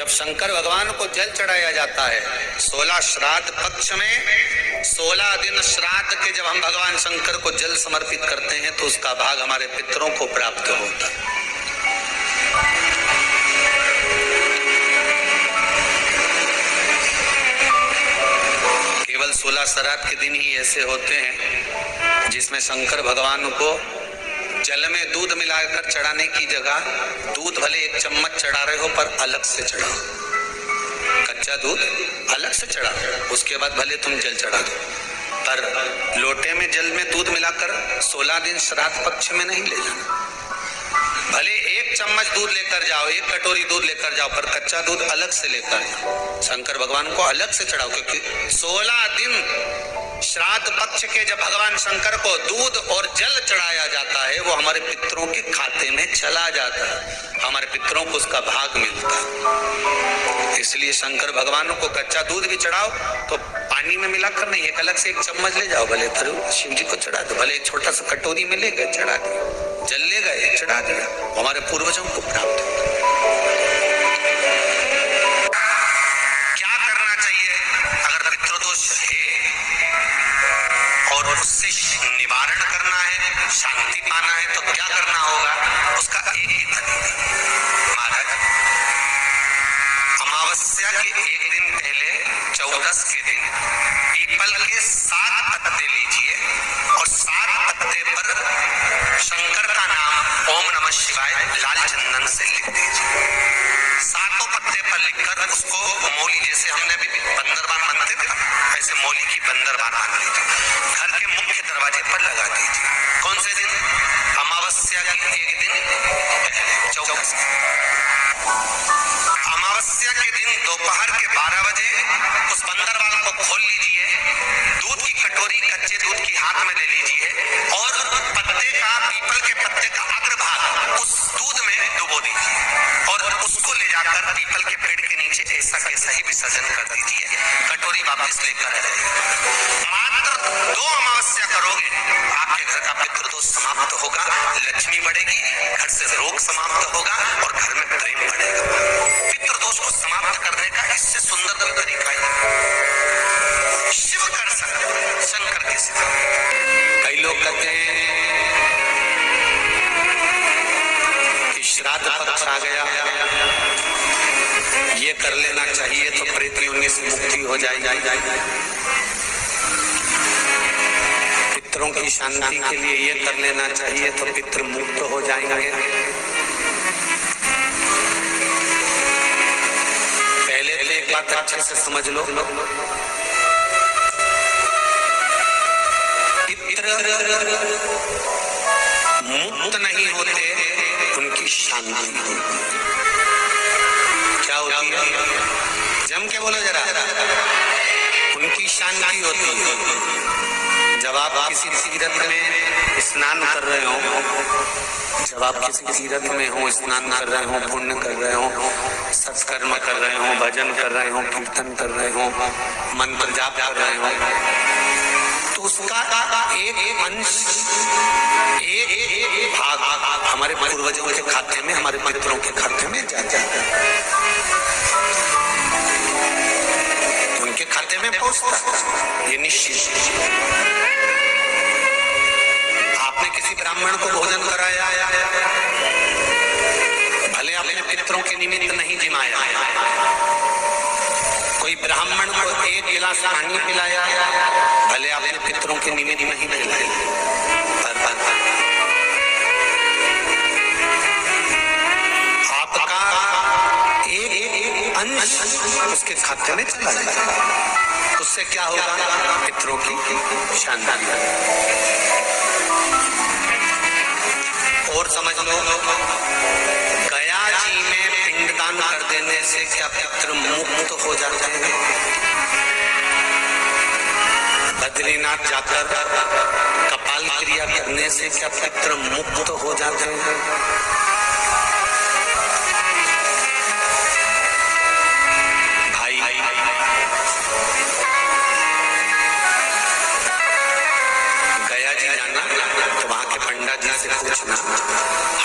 शंकर भगवान को जल चढ़ाया जाता है 16 श्राद्ध पक्ष में, 16 दिन श्राद्ध के जब हम भगवान शंकर को जल समर्पित करते हैं तो उसका भाग हमारे पितरों को प्राप्त होता है। केवल 16 श्राद्ध के दिन ही ऐसे होते हैं जिसमें शंकर भगवान को जल में दूध मिलाकर चढ़ाने की जगह दूध भले 1 चम्मच चढ़ा रहे हो पर अलग से चढ़ाओ, कच्चा दूध अलग से चढ़ाओ, उसके बाद भले तुम जल चढ़ा दो, पर लोटे में जल में दूध मिलाकर 16 दिन श्राद्ध पक्ष में नहीं ले जाना। भले 1 चम्मच दूध लेकर जाओ, 1 कटोरी दूध लेकर जाओ, पर कच्चा दूध अलग से लेकर जाओ, शंकर भगवान को अलग से चढ़ाओ, क्योंकि 16 दिन श्राद्ध पक्ष के जब भगवान शंकर को दूध और जल चढ़ाया जाता है वो हमारे पितरों के खाते में चला जाता है, हमारे पितरों को उसका भाग मिलता है। इसलिए शंकर भगवान को कच्चा दूध भी चढ़ाओ तो पानी में मिलाकर नहीं, एक अलग से 1 चम्मच ले जाओ, भले फिर शिव जी को चढ़ा दो, भले एक छोटा सा कटोरी में ले गए चढ़ा दिया, जल ले गए चढ़ा दिया, हमारे पूर्वजों को प्राप्त है। क्या करना चाहिए अगर पितृदोष है और उससे निवारण करना है, शांति पाना है तो क्या करना होगा? उसका एक ही तरीका महाराज, अमावस्या के 1 दिन पहले 14 के दिन पीपल के 7 पत्ते लीजिए और 7 पत्ते पर शंकर का नाम ओम नमः शिवाय लाल चंदन से लिख दीजिए। 7 पत्ते पर लिखकर उसको मौली, जैसे हमने अभी बंदरबान बांधते थे ऐसे मौली की बंदरबान बांध लीजिए, घर के मुख्य दरवाजे पर लगा दीजिए। कौन से दिन? अमावस्या के 1 दिन पहले 14। अमावस्या के दिन दोपहर के 12 बजे उस बंदरवाल को खोल लीजिए, दूध की कटोरी कच्चे दूध की हाथ में ले लीजिए और पत्ते का, पीपल के पत्ते का अग्रभाग उस दूध में डुबो दीजिए और उसको ले जाकर पीपल के पेड़ के नीचे ऐसा कैसा ही विसर्जन कर दीजिए, कटोरी वापस लेकर आ जाइए। मात्र 2 अमावस्या करोगे, आपके घर का पितृदोष समाप्त होगा, लक्ष्मी बढ़ेगी, घर से रोग समाप्त होगा और घर में प्रेम बढ़ेगा। पितृदोष को समाप्त करने का इससे सुंदर कोई तरीका ही शिव कर सकते, शंकर के सिवा। कई लोग कहते हैं कि श्राद्ध पक्ष आ गया, ये कर लेना चाहिए तो प्रेत योनि से मुक्ति हो जाएगी, पितरों की शांति के लिए ये कर लेना चाहिए तो पितृ मुक्त हो जाएंगे। पहले तो एक बात अच्छे से समझ लो, पितृ मुक्त नहीं होते, उनकी शांति क्या होती है? जम के बोलो जरा, उनकी शांति होती है। जब आप किसी तीर्थ में स्नान कर रहे हो, जब आप किसी तीर्थ में हो, स्नान कर रहे हो, पुण्य कर रहे हो, सत्कर्म कर रहे हो, भजन कर रहे हो, कीर्तन कर रहे हो, मंत्र जाप कर रहे हो, तो उसका एक अंश, एक भाग हमारे पूर्वजों के खाते में, हमारे पितरों के खाते में जाता है, उनके खाते में पहुंचता, ये निश्चित। आपने किसी ब्राह्मण को भोजन कराया, भले आपने पितरों के निमित्त नहीं जिमाया, कोई ब्राह्मण को 1 गिलास पानी पिलाया, भले आपने पितरों के निमित्त नहीं पिलाया, आपका एक अंश उसके खाते में चला जाएगा, उससे क्या होगा? पितरों की शांति। और समझ लो, गया जी में पिंडदान कर देने से क्या पितृ मुक्त हो जाते हैं? बद्रीनाथ जाकर कपाल क्रिया करने से क्या पितृ मुक्त हो जाते हैं? भाई गया जी जाना तो वहां के पंडा जी से पूछना,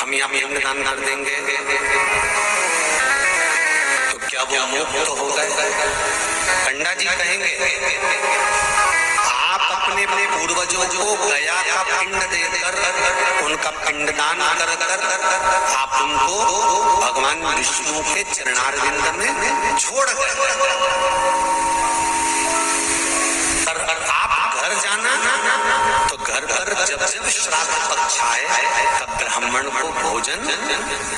हम यहाँ पिंडदान कर देंगे, तो क्या वो मुक्त हो गए? पंडा जी कहेंगे आप अपने पूर्वजों को गया का पिंड देकर, उनका पिंडदान कर कर आप उनको भगवान विष्णु के चरणारविंद में छोड़ गए। आप घर जाना तो घर पर जब जब श्राद्ध पक्ष आए तब ब्राह्मण को भोजन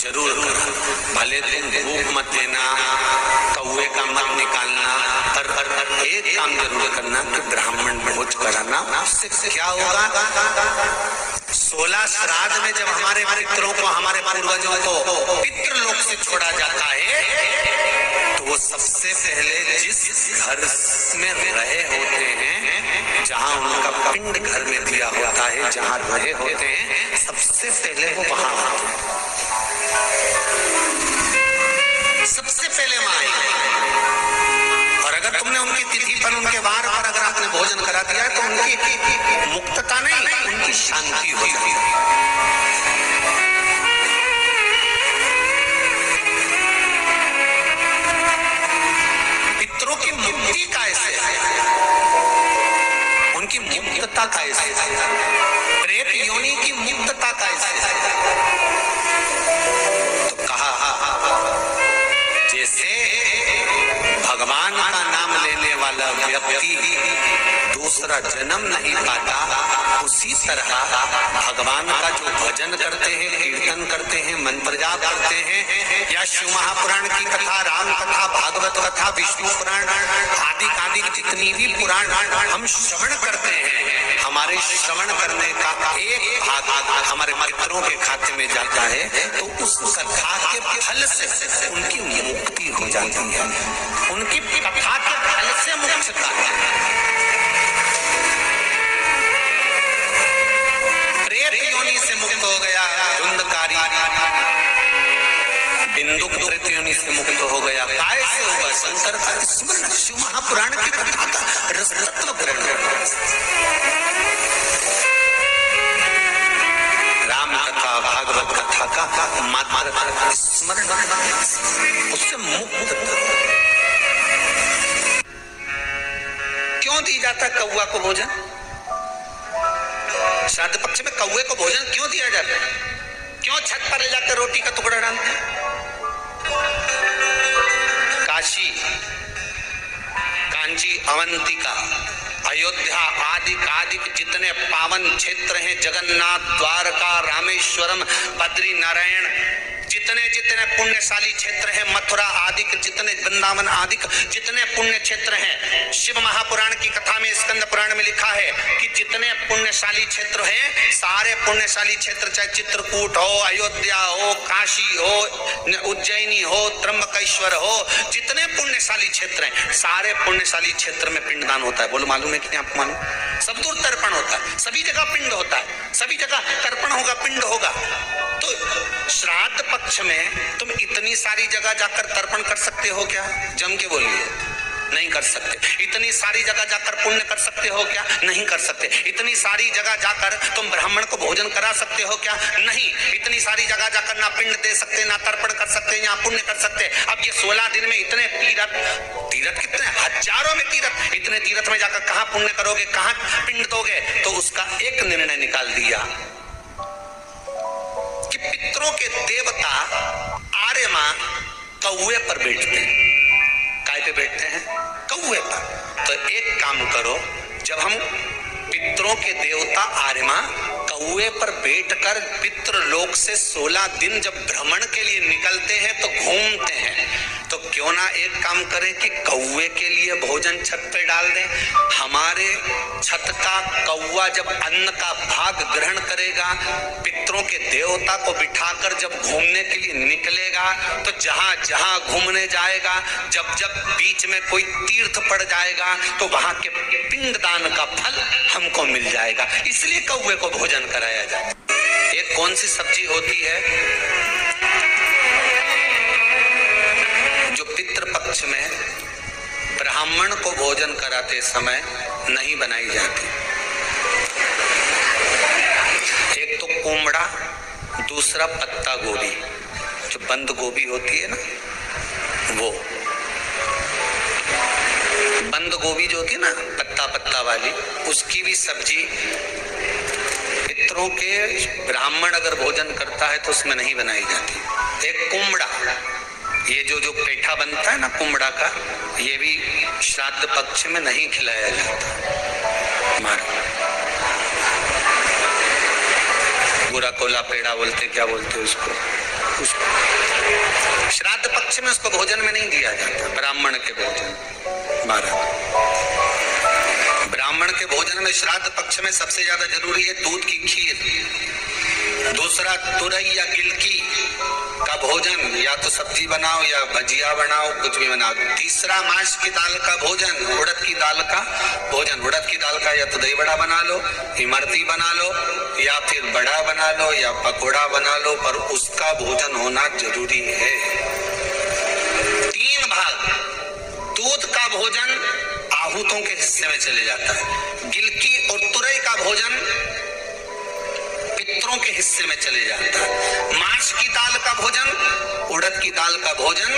जरूर करना। भले तुम भूख मत देना, कौवे का मत निकालना, पर एक काम जरूर करना कि ब्राह्मण भोज कराना। उससे क्या होगा? 16 श्राद्ध में जब हमारे पितरों को, हमारे पूर्वजों को पितृलोक से छोड़ा जाता है तो वो सबसे पहले जिस घर में रहे होते हैं, जहाँ उनका पिंड घर में दिया होता है, जहाँ रहे होते हैं, सबसे पहले वो वहां आते हैं, सबसे पहले वहां आएंगे। और अगर तुमने उनकी तिथि पर, उनके वार पर अगर आपने भोजन करा दिया है तो उनकी मुक्तता नहीं, उनकी शांति हो जाती है। पितरों की मुक्ति कैसे है? उनकी मुक्तता कैसे है? प्रेत योनि की मुक्तता कैसे है? तो कहा जैसे भगवान का नाम लेने वाला व्यक्ति दूसरा जन्म नहीं पाता, उसी तरह भगवान का जो भजन करते हैं, कीर्तन करते हैं, मंत्र जाप करते हैं, या शिव महापुराण की कथा, राम कथा, भागवत कथा, विष्णु पुराण आदि आदि जितनी भी पुराण हम श्रवण करते हैं, हमारे श्रवण करने का एक भाग हमारे पितरों के खाते में जाता है, तो उस कथा के फल से उनकी मुक्ति हो जाती है, उनकी कथा के फल से मुक्तता है। प्रेत योनि से मुक्त हो गया धुंधकारी, बिंदु प्रेत योनि से मुक्त हो गया। काय से होगा? शंकर का स्मरण, शिव महापुराण की कथा का रस तत्व ग्रहण, राम कथा, भागवत कथा का मात्र स्मरण, उससे मुक्त। क्यों दी जाता कौवा को भोजन? श्राद्ध पक्ष में कौवे को भोजन क्यों दिया जाता है? क्यों छत पर ले जाकर रोटी का टुकड़ा डालते हैं? काशी, कांची, अवंतिका, अयोध्या आदि जितने पावन क्षेत्र हैं, जगन्नाथ, द्वारका, रामेश्वरम, बद्री नारायण, जितने जितने पुण्यशाली क्षेत्र हैं, मथुरा आदि जितने, वृंदावन आदि जितने पुण्य क्षेत्र हैं, शिव महापुराण की कथा में, स्कंद पुराण में लिखा है कि जितने पुण्यशाली क्षेत्र हैं, सारे पुण्यशाली क्षेत्र, चाहे चित्रकूट हो, अयोध्या हो, काशी हो, उज्जैनी हो, त्र्यंबकेश्वर हो, जितने पुण्यशाली क्षेत्र हैं, सारे पुण्यशाली क्षेत्र में पिंडदान होता है। बोलो मालूम है कि नहीं आपको? मालूम? सब दूर तर्पण होता है, सभी जगह पिंड होता है, सभी जगह तर्पण होगा, पिंड होगा। तो श्राद्ध पक्ष में तुम इतनी सारी जगह जाकर तर्पण कर सकते हो क्या? जम के बोलिए, नहीं कर सकते। इतनी सारी जगह जाकर पुण्य कर सकते हो क्या? नहीं कर सकते। इतनी सारी जगह जाकर तुम ब्राह्मण को भोजन करा सकते हो क्या? नहीं। इतनी सारी जगह जाकर ना पिंड दे सकते, ना तर्पण कर सकते, या पुण्य कर सकते। अब ये 16 दिन में इतने तीर्थ कितने हजारों में तीर्थ, इतने तीर्थ में जाकर कहाँ पुण्य करोगे, कहाँ पिंड दोगे? तो उसका एक निर्णय निकाल दिया कि पितरों के देवता आर्यमा कौवे पर बैठते हैं। काय पे बैठते हैं? कौवे पर। तो एक काम करो, जब हम पितरों के देवता आर्यमा कौवे पर बैठकर पितृलोक से 16 दिन जब भ्रमण के लिए निकलते हैं तो घूमते हैं, तो क्यों ना एक काम करें कि कौवे के लिए भोजन छत पे डाल दें। हमारे छत का कौवा जब अन्न का भाग ग्रहण करेगा, पितरों के देवता को बिठाकर जब घूमने के लिए निकलेगा, तो जहां जहां घूमने जाएगा, जब जब बीच में कोई तीर्थ पड़ जाएगा, तो वहां के पिंडदान का फल हमको मिल जाएगा। इसलिए कौवे को भोजन कराया जाए। एक कौन सी सब्जी होती है जो पितृपक्ष में ब्राह्मण को भोजन कराते समय नहीं बनाई जाती? एक तो कुमड़ा, दूसरा पत्ता गोभी, जो बंद गोभी होती है ना वो, बंद गोभी जो होती है ना पत्ता पत्ता वाली, उसकी भी सब्जी पितरों के ब्राह्मण अगर भोजन करता है तो उसमें नहीं बनाई जाती। एक कुमड़ा, ये जो पेठा बनता है ना कुमड़ा का, ये भी श्राद्ध पक्ष में नहीं खिलाया जाता। मारो बुरा कोला पेड़ा बोलते, क्या बोलते उसको श्राद्ध पक्ष में उसको भोजन में नहीं दिया जाता। ब्राह्मण के भोजन, ब्राह्मण के भोजन में श्राद्ध पक्ष में सबसे ज्यादा जरूरी है दूध की खीर, दूसरा तुरई या गिलकी का भोजन, या तो सब्जी बनाओ या भजिया बनाओ, कुछ भी बनाओ। तीसरा मांस की दाल का भोजन, उड़द की दाल का भोजन। उड़द की दाल का या तो दही बड़ा बना लो, इमरती बना लो, या फिर बड़ा बना लो, या पकोड़ा बना लो, पर उसका भोजन होना जरूरी है। 3 भाग दूध का भोजन आहूतों के हिस्से में चले जाता है, गिलकी और तुरई का भोजन पितरों के हिस्से में चले जाता है, मांस की दाल का भोजन, उड़द की दाल का भोजन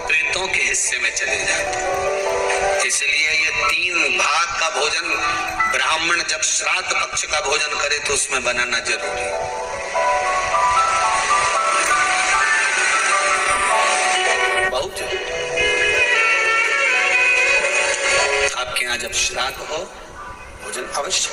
प्रेतों के हिस्से में चले जाता है। इसलिए ये 3 भाग का भोजन ब्राह्मण जब श्राद्ध पक्ष का भोजन करे तो उसमें बनाना जरूरी है। बहुत आपके यहाँ जब श्राद्ध हो भोजन अवश्य